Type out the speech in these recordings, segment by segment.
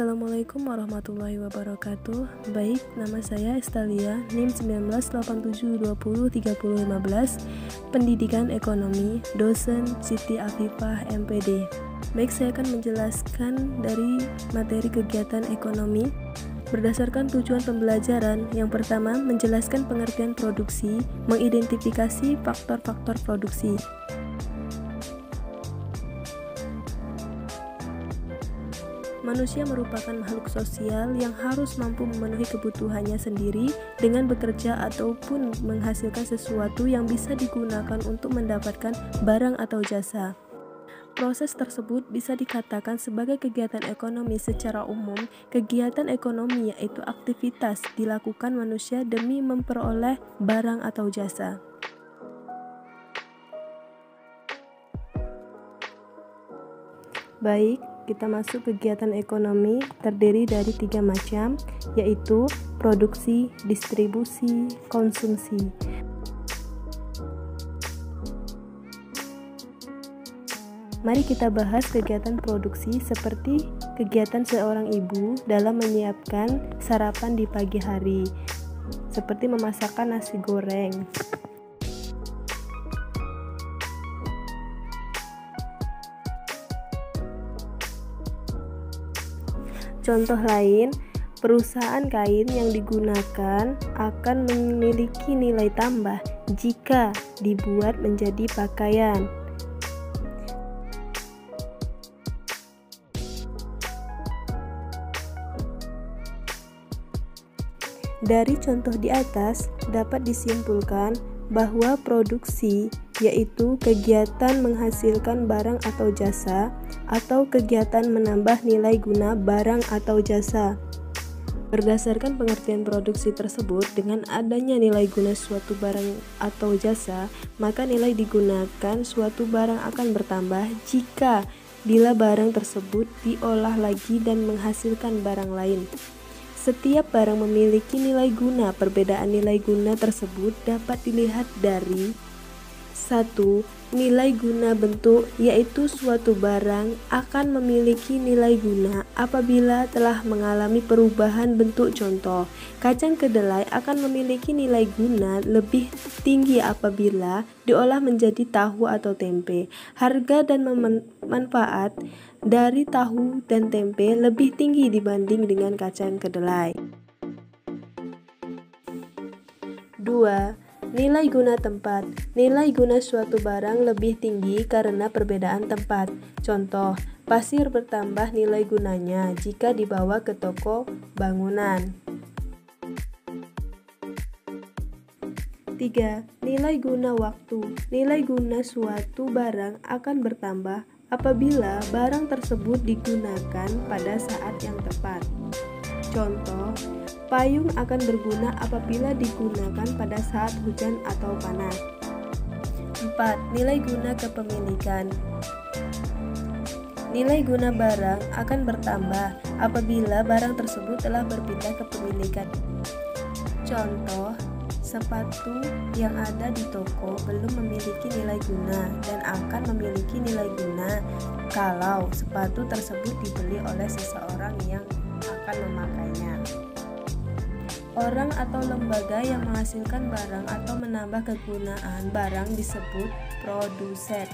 Assalamualaikum warahmatullahi wabarakatuh. Baik, nama saya Estalia, NIM 1987203015, Pendidikan Ekonomi, dosen Siti Afifah MPD. Baik, saya akan menjelaskan dari materi kegiatan ekonomi berdasarkan tujuan pembelajaran. Yang pertama, menjelaskan pengertian produksi, mengidentifikasi faktor-faktor produksi. Manusia merupakan makhluk sosial yang harus mampu memenuhi kebutuhannya sendiri dengan bekerja ataupun menghasilkan sesuatu yang bisa digunakan untuk mendapatkan barang atau jasa. Proses tersebut bisa dikatakan sebagai kegiatan ekonomi. Secara umum, kegiatan ekonomi yaitu aktivitas dilakukan manusia demi memperoleh barang atau jasa. Baik, kita masuk kegiatan ekonomi terdiri dari 3 macam, yaitu produksi, distribusi, konsumsi. Mari kita bahas kegiatan produksi seperti kegiatan seorang ibu dalam menyiapkan sarapan di pagi hari, seperti memasakkan nasi goreng. Contoh lain, perusahaan kain yang digunakan akan memiliki nilai tambah jika dibuat menjadi pakaian. Dari contoh di atas dapat disimpulkan bahwa produksi yaitu kegiatan menghasilkan barang atau jasa atau kegiatan menambah nilai guna barang atau jasa. Berdasarkan pengertian produksi tersebut, dengan adanya nilai guna suatu barang atau jasa, maka nilai digunakan suatu barang akan bertambah jika bila barang tersebut diolah lagi dan menghasilkan barang lain. Setiap barang memiliki nilai guna. Perbedaan nilai guna tersebut dapat dilihat dari 1. Nilai guna bentuk, yaitu suatu barang akan memiliki nilai guna apabila telah mengalami perubahan bentuk. Contoh, kacang kedelai akan memiliki nilai guna lebih tinggi apabila diolah menjadi tahu atau tempe. Harga dan manfaat dari tahu dan tempe lebih tinggi dibanding dengan kacang kedelai. 2. Nilai guna tempat. Nilai guna suatu barang lebih tinggi karena perbedaan tempat. Contoh, pasir bertambah nilai gunanya jika dibawa ke toko bangunan. 3. Nilai guna waktu. Nilai guna suatu barang akan bertambah apabila barang tersebut digunakan pada saat yang tepat. Contoh, payung akan berguna apabila digunakan pada saat hujan atau panas. 4. Nilai guna kepemilikan. Nilai guna barang akan bertambah apabila barang tersebut telah berpindah kepemilikan. Contoh, sepatu yang ada di toko belum memiliki nilai guna dan akan memiliki nilai guna kalau sepatu tersebut dibeli oleh seseorang yang akan memakainya. Orang atau lembaga yang menghasilkan barang atau menambah kegunaan barang disebut produsen.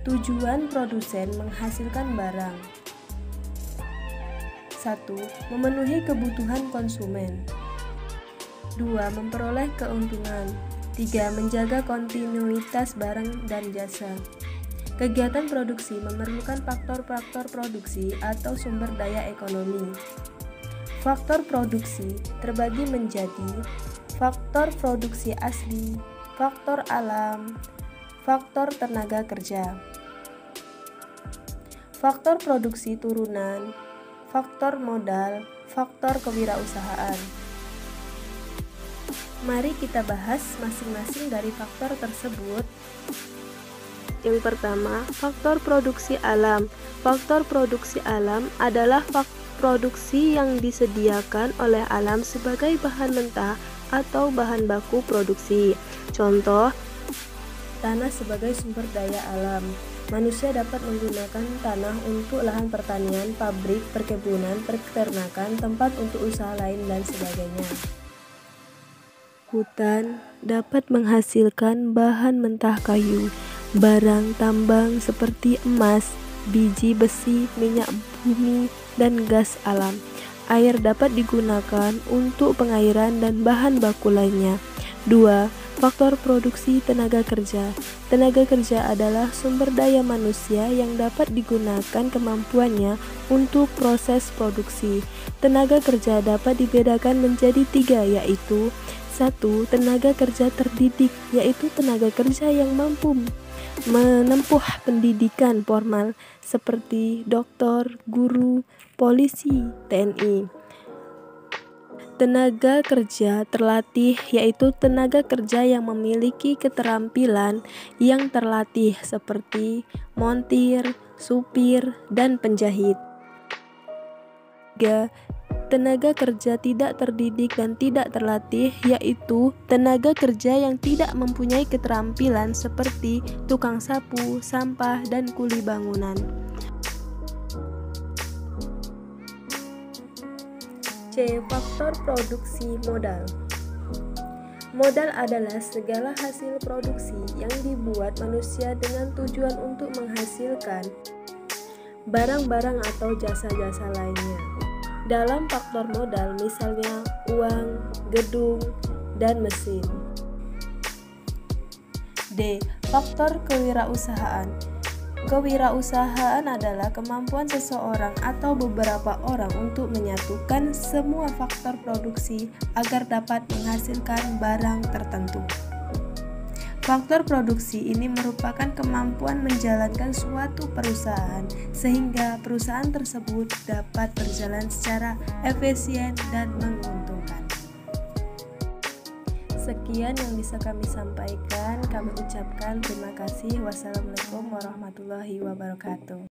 Tujuan produsen menghasilkan barang: 1. Memenuhi kebutuhan konsumen. 2. Memperoleh keuntungan. 3. Menjaga kontinuitas barang dan jasa. Kegiatan produksi memerlukan faktor-faktor produksi atau sumber daya ekonomi. Faktor produksi terbagi menjadi faktor produksi asli, faktor alam, faktor tenaga kerja, faktor produksi turunan, faktor modal, faktor kewirausahaan. Mari kita bahas masing-masing dari faktor tersebut. Yang pertama, faktor produksi alam. Faktor produksi alam adalah faktor produksi yang disediakan oleh alam sebagai bahan mentah atau bahan baku produksi. Contoh, tanah sebagai sumber daya alam. Manusia dapat menggunakan tanah untuk lahan pertanian, pabrik, perkebunan, peternakan, tempat untuk usaha lain, dan sebagainya. Hutan dapat menghasilkan bahan mentah kayu, barang tambang seperti emas, biji besi, minyak bumi, dan gas alam. Air dapat digunakan untuk pengairan dan bahan baku lainnya. 2. Faktor produksi tenaga kerja. Tenaga kerja adalah sumber daya manusia yang dapat digunakan kemampuannya untuk proses produksi. Tenaga kerja dapat dibedakan menjadi 3, yaitu 1. Tenaga kerja terdidik, yaitu tenaga kerja yang mampu menempuh pendidikan formal seperti dokter, guru, polisi, TNI. Tenaga kerja terlatih, yaitu tenaga kerja yang memiliki keterampilan yang terlatih seperti montir, supir, dan penjahit. 3. Tenaga kerja tidak terdidik dan tidak terlatih, yaitu tenaga kerja yang tidak mempunyai keterampilan seperti tukang sapu, sampah, dan kuli bangunan. C. Faktor produksi modal. Modal adalah segala hasil produksi yang dibuat manusia dengan tujuan untuk menghasilkan barang-barang atau jasa-jasa lainnya. Dalam faktor modal misalnya uang, gedung, dan mesin. D. Faktor kewirausahaan. Kewirausahaan adalah kemampuan seseorang atau beberapa orang untuk menyatukan semua faktor produksi agar dapat menghasilkan barang tertentu. Faktor produksi ini merupakan kemampuan menjalankan suatu perusahaan sehingga perusahaan tersebut dapat berjalan secara efisien dan menguntungkan. Sekian yang bisa kami sampaikan. Kami ucapkan terima kasih. Wassalamualaikum warahmatullahi wabarakatuh.